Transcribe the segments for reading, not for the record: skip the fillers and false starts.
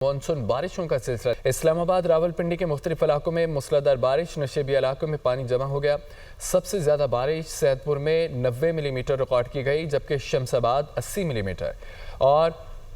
Monsoon बारिशों का सिलसिला। इस्लामाबाद रावलपिंडी के मुख्तलिफ इलाकों में मूसलाधार बारिश, नशेबी इलाकों में पानी जमा हो गया। सबसे ज़्यादा बारिश सैदपुर में 90 मिलीमीटर रिकॉर्ड की गई, जबकि शमशाबाद 80 मिलीमीटर और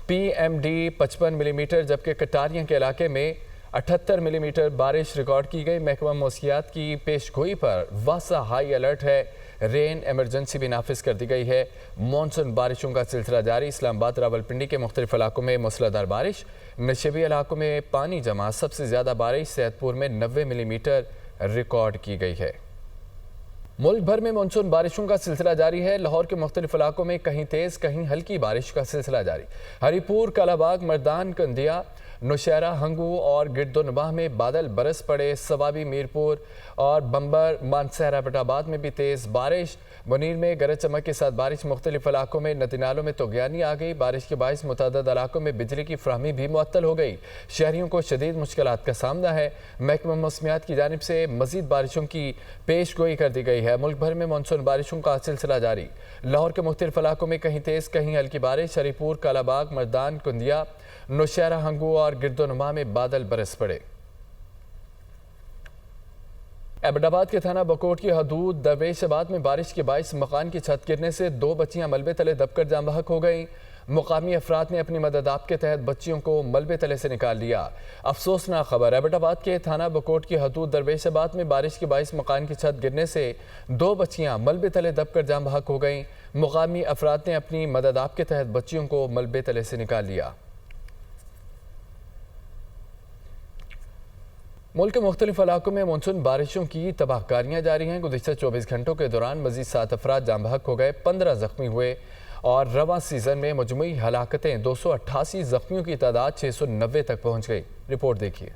PMD 55 मिलीमीटर, जबकि कटारियाँ के इलाके में 78 मिलीमीटर बारिश रिकॉर्ड की गई। महकमा मौसमियात की पेशगोई पर वासा हाई अलर्ट है। रेन एमरजेंसी भी नाफिज कर दी गई है। मानसून बारिशों का सिलसिला जारी। इस्लामाबाद रावलपिंडी के मुख्तलिफ इलाकों में मूसलाधार बारिश, नशेबी इलाकों में पानी जमा। सबसे ज़्यादा बारिश सैदपुर में 90 मिलीमीटर रिकॉर्ड की गई है। मुल्क भर में मानसून बारिशों का सिलसिला जारी है। लाहौर के मुख्तलिफ इलाकों में कहीं तेज़ कहीं हल्की बारिश का सिलसिला जारी। हरीपुर, कालाबाग, मर्दान, कंदिया, नौशहरा, हंगू और गिरदोनबाह में बादल बरस पड़े। सवाबी, मीरपुर और बम्बर, मानसहरा, बटाबाद में भी तेज़ बारिश। मुनीर में गरज चमक के साथ बारिश। मुख्तलिफ इलाकों में नदी नालों में तोगयानी आ गई। बारिश के बायस मुतअद्दिद इलाकों में बिजली की फ्राहमी भी मुअत्तल हो गई। शहरियों को शदीद मुश्किलात का सामना है। महकमा मौसमियात की जानिब से मज़ीद बारिशों की पेश गोई कर दी गई है। मुल्क भर में मानसून बारिशों का सिलसिला जारी। लाहौर के मुख्तलिफ इलाकों में कहीं तेज़ कहीं हल्की बारिश। हरीपुर, कालाबाग, मर्दान, कुंदिया, नौशहरा, हंगू और गिरदोनबाह में बादल बरस पड़े। एबटाबाद के थाना बकोट की हदूद दरवेशाबाद में बारिश के बायस मकान की छत गिरने से 2 बच्चियां मलबे तले दबकर जाम बहक हो गईं। मुकामी अफराद ने अपनी मदद आप के तहत बच्चियों को मलबे तले से निकाल लिया। अफसोसनाक खबर, एबटाबाद के थाना बकोट की हदूद दरवेशाबाद में बारिश के बायस मकान की छत गिरने से 2 बच्चियां मलबे तले दबकर जाम बहक हो गईं। मुकामी अफराद ने अपनी मदद आप के तहत बच्चियों को मलबे तले से निकाल लिया। मुल्क के मुख्तलिफ इलाकों में मानसून बारिशों की तबाहकारियाँ जारी हैं। गुज़िश्ता 24 घंटों के दौरान मज़ीद 7 अफराद जाम बहक हो गए, 15 ज़ख्मी हुए और रवां सीज़न में मजमूई हलाकतें 288, ज़ख्मियों की तादाद 690 तक पहुँच गई। रिपोर्ट देखिए।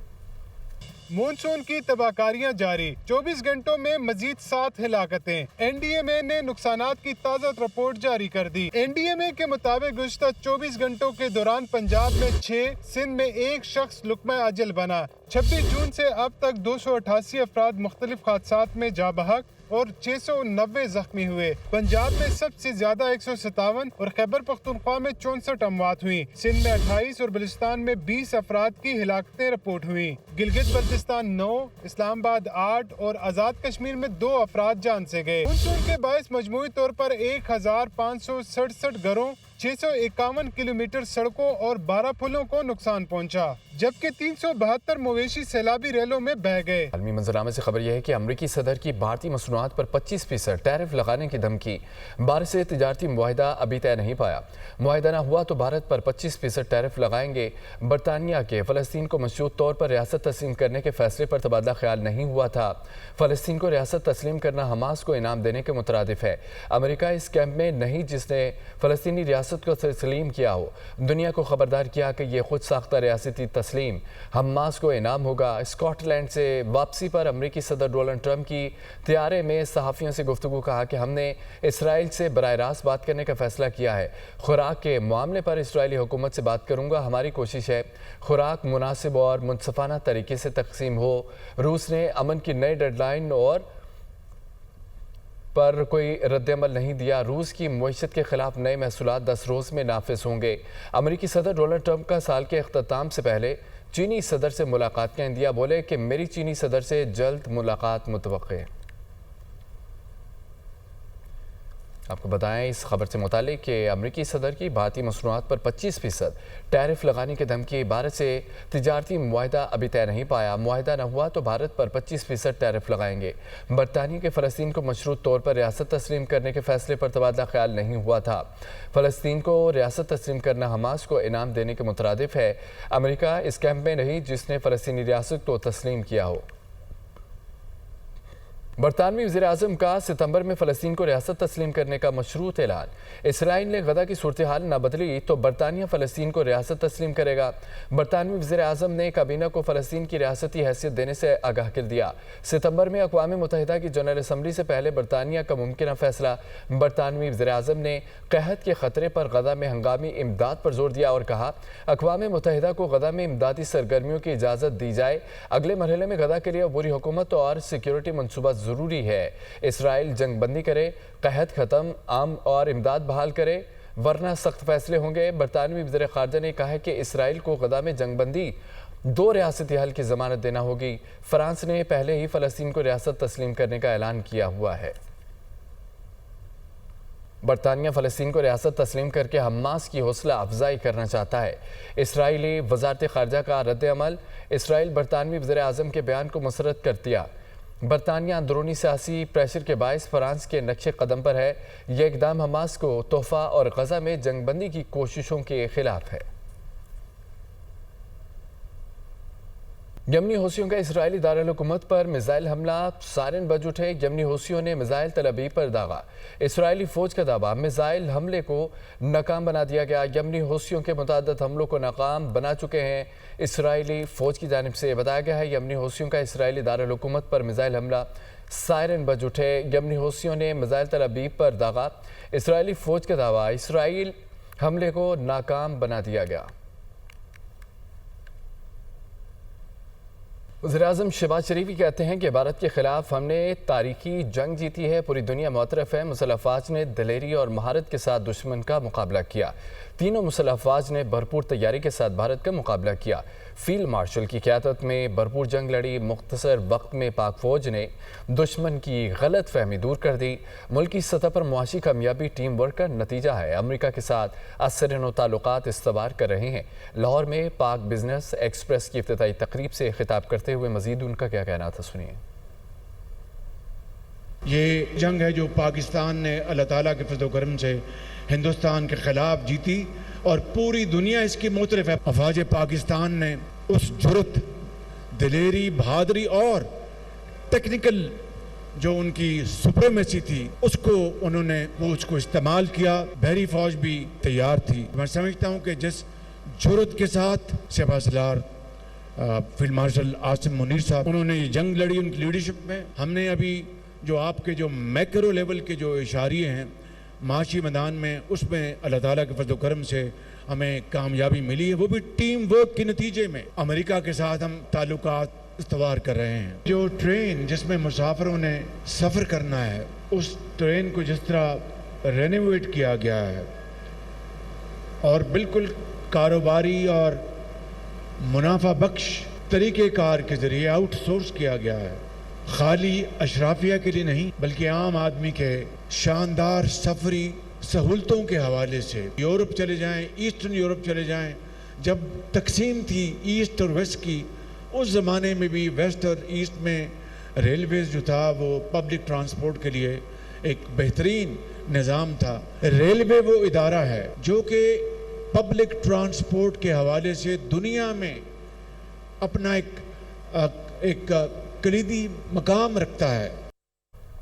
मानसून की तबाहकारियां जारी। 24 घंटों में मजीद 7 हिलाकतें। NDMA ने नुकसानात की ताज़ा रिपोर्ट जारी कर दी। NDMA के मुताबिक गुज़िश्ता 24 घंटों के दौरान पंजाब में 6, सिंध में 1 शख्स लुक्मा अजल बना। 26 जून से अब तक 288 अफराद मुख्तलिफ हादसात में जा बहक और 690 जख्मी हुए। पंजाब में सबसे ज्यादा 157 और खैबर पख्तूनख्वा में 64 अमवात हुई। सिंध में 28 और बलूचिस्तान में 20 अफराद की हिलाकतें रिपोर्ट हुई। गिलगित बल्तिस्तान 9, इस्लामाबाद 8 और आज़ाद कश्मीर में 2 अफराद जान से गए। मानसून के बायस मजमूई तौर पर 1567 घरों, 651 किलोमीटर सड़कों और 12 पुलों को नुकसान पहुंचा, जबकि 372 मवेशी सैलाबी रेलों में बह गए। आलमी मंजरामे से खबर यह है कि अमरीकी सदर की भारतीय मसनूआत पर 25% टैरिफ लगाने की धमकी। भारत से तिजारती मुआहिदा अभी तय नहीं पाया। मुआहिदा न हुआ तो भारत पर 25% टैरिफ लगाएंगे। बरतानिया के फ़लस्तीन को मशरूत तौर पर रियासत तस्लीम करने के फैसले पर तबादला ख्याल नहीं हुआ था। फ़लस्तीन को रियासत तस्लीम करना हमास को इनाम देने के मुतरादिफ है। अमेरिका इस कैंप में नहीं जिसने फ़लस्तीनी रियासत को तस्लीम किया हो। दुनिया को खबरदार किया कि यह खुद साख्ता रियासती तस्लीम हमास को इनाम होगा। स्कॉटलैंड से वापसी पर अमरीकी सदर डोनाल्ड ट्रंप की तियारे में सहाफ़ियों से गुफ्तगू कहा कि हमने इसराइल से बराह रास्त बात करने का फैसला किया है। खुराक के मामले पर इसराइली हुकूमत से बात करूंगा। हमारी कोशिश है खुराक मुनासिब और मुनसफाना तरीके से तकसीम हो। रूस ने अमन की नई डेडलाइन और पर कोई रद्दअमल नहीं दिया। रूस की मईशत के खिलाफ नए महसूलात 10 रोज़ में नाफिज होंगे। अमरीकी सदर डोनाल्ड ट्रंप का साल के अख्ताम से पहले चीनी सदर से मुलाकात का इंदिया। बोले कि मेरी चीनी सदर से जल्द मुलाकात मुतवक्के है। आपको बताएं इस खबर से मुतालिक कि अमरीकी सदर की भारतीय मसनूआत पर 25% टैरिफ लगाने की धमकी। भारत से तिजारती मुआहिदा अभी तय नहीं पाया। मुआहिदा न हुआ तो भारत पर 25% टैरिफ लगाएंगे। बरतानिया के फ़लस्तीन को मशरूत तौर पर रियासत तस्लीम करने के फैसले पर तबादला ख्याल नहीं हुआ था। फ़लस्तीन को रियासत तस्लीम करना हमास को इनाम देने के मुतरादिफ है। अमेरिका इस कैंप में नहीं जिसने फ़लस्तीनी रियासत को तस्लीम किया हो। बरतानवी वज़ीर-ए-आज़म का सितंबर में फ़लस्तीन को रियासत तस्लीम करने का मशरूत ऐलान। इसराइल ने गदा की सूरत हाल न बदली तो बरतानिया फ़लस्तीन को रियासत तस्लीम करेगा। बरतानवी वज़ीर-ए-आज़म ने काबीना को फ़लस्तीन की रियासती हैसियत देने से आगाह कर दिया। सितंबर में अक़वाम मुत्तहिदा की जनरल असम्बली से पहले बरतानिया का मुमकिन फैसला। बरतानवी वज़ीर-ए-आज़म ने कहत के ख़तरे पर गदा में हंगामी इमदाद पर जोर दिया और कहा अक़वाम मुत्तहिदा को गदा में इमदादी सरगर्मियों की इजाज़त दी जाए। अगले मरहले में गदा के लिए अबूरी हुकूमत और सिक्योरिटी मनसूबा ज़रूरी है। इसराइल जंग बंदी करे, कहत ख़त्म, आम और इमदाद बहाल करे, ورنہ سخت فیصلے ہوں گے۔ برطانوی وزیر خارجہ نے کہا ہے کہ اسرائیل کو غزہ میں جنگ بندی 2 ریاستی حل کی ضمانت دینا ہوگی۔ فرانس نے پہلے ہی فلسطین کو ریاست تسلیم کرنے کا اعلان کیا ہوا ہے۔ برطانیہ فلسطین کو ریاست تسلیم کر کے حماس کی حوصلہ افزائی کرنا چاہتا ہے۔ اسرائیلی وزارت خارجہ کا رد عمل۔ اسرائیل برطانوی وزیر اعظم کے بیان کو مسترد کر دیا۔ برطانیہ اندرونی سیاسی پریشر کے باعث فرانس کے نقش قدم پر ہے۔ یہ اقدام حماس کو تحفہ اور غزہ میں جنگ بندی کی کوششوں کے خلاف ہے۔ یمنی حوثیوں کا اسرائیلی دارالحکومت پر میزائل حملہ، سائرن بج اٹھے۔ یمنی حوثیوں نے میزائل طلبی پر داغا۔ اسرائیلی فوج کا دعویٰ، میزائل حملے کو ناکام بنا دیا گیا۔ یمنی حوثیوں کے متعدد حملوں کو ناکام بنا چکے ہیں۔ اسرائیلی فوج کی جانب سے بتایا گیا ہے یمنی حوثیوں کا اسرائیلی دارالحکومت پر میزائل حملہ، سائرن بج اٹھے۔ یمنی حوثیوں نے میزائل طلبی پر داغا۔ اسرائیلی فوج کا دعویٰ، اسرائیل حملے کو ناکام بنا دیا گیا۔ وزیراعظم شہباز شریف کہتے ہیں کہ بھارت کے خلاف ہم نے تاریخی جنگ جیتی ہے، پوری دنیا معترف ہے۔ مسلح افواج نے دلیری اور مہارت کے ساتھ دشمن کا مقابلہ کیا۔ تینوں مسلح افواج نے بھرپور تیاری کے ساتھ بھارت کا مقابلہ کیا۔ فیلڈ مارشل کی قیادت میں بھرپور جنگ لڑی۔ مختصر وقت میں پاک فوج نے دشمن کی غلط فہمی دور کر دی۔ ملکی سطح پر معاشی کامیابی ٹیم ورک کا نتیجہ ہے۔ امریکہ کے ساتھ ازسر تعلقات استوار کر رہے ہیں۔ لاہور میں پاک بزنس ایکسپریس کی افتتاحی تقریب سے خطاب کرتے ہوئے مزید ان کا کیا کہنا تھا، سنیے۔ یہ جنگ ہے جو پاکستان نے اللہ تعالیٰ کے فضل و کرم سے ہندوستان کے خلاف جیتی اور پوری دنیا اس کی معترف ہے۔ افواج پاکستان نے اس جرت، دلیری، بہادری اور ٹیکنیکل جو ان کی سپریمیسی تھی اس کو انہوں نے اس کو استعمال کیا۔ بحری فوج بھی تیار تھی۔ میں سمجھتا ہوں کہ جس جرت کے ساتھ شہباز سالار، فیلڈ مارشل عاصم منیر صاحب انہوں نے یہ جنگ لڑی ان کی لیڈرشپ میں، ہم نے ابھی جو آپ کے جو میکرو لیول کے جو اشاریے ہیں معاشی میدان میں، اس میں اللہ تعالیٰ کے فضل و کرم سے ہمیں کامیابی ملی ہے، وہ بھی ٹیم ورک کے نتیجے میں۔ امریکہ کے ساتھ ہم تعلقات استوار کر رہے ہیں۔ جو ٹرین جس میں مسافروں نے سفر کرنا ہے، اس ٹرین کو جس طرح رینوویٹ کیا گیا ہے اور بالکل کاروباری اور منافع بخش طریقہ کار کے ذریعے آؤٹ سورس کیا گیا ہے، خالی اشرافیہ کے لیے نہیں بلکہ عام آدمی کے شاندار سفری سہولتوں کے حوالے سے۔ یورپ چلے جائیں، ایسٹرن یورپ چلے جائیں، جب تقسیم تھی ایسٹ اور ویسٹ کی، اس زمانے میں بھی ویسٹ اور ایسٹ میں ریلویز جو تھا وہ پبلک ٹرانسپورٹ کے لیے ایک بہترین نظام تھا۔ ریلوے وہ ادارہ ہے جو کہ پبلک ٹرانسپورٹ کے حوالے سے دنیا میں اپنا ایک کلیدی مقام رکھتا ہے۔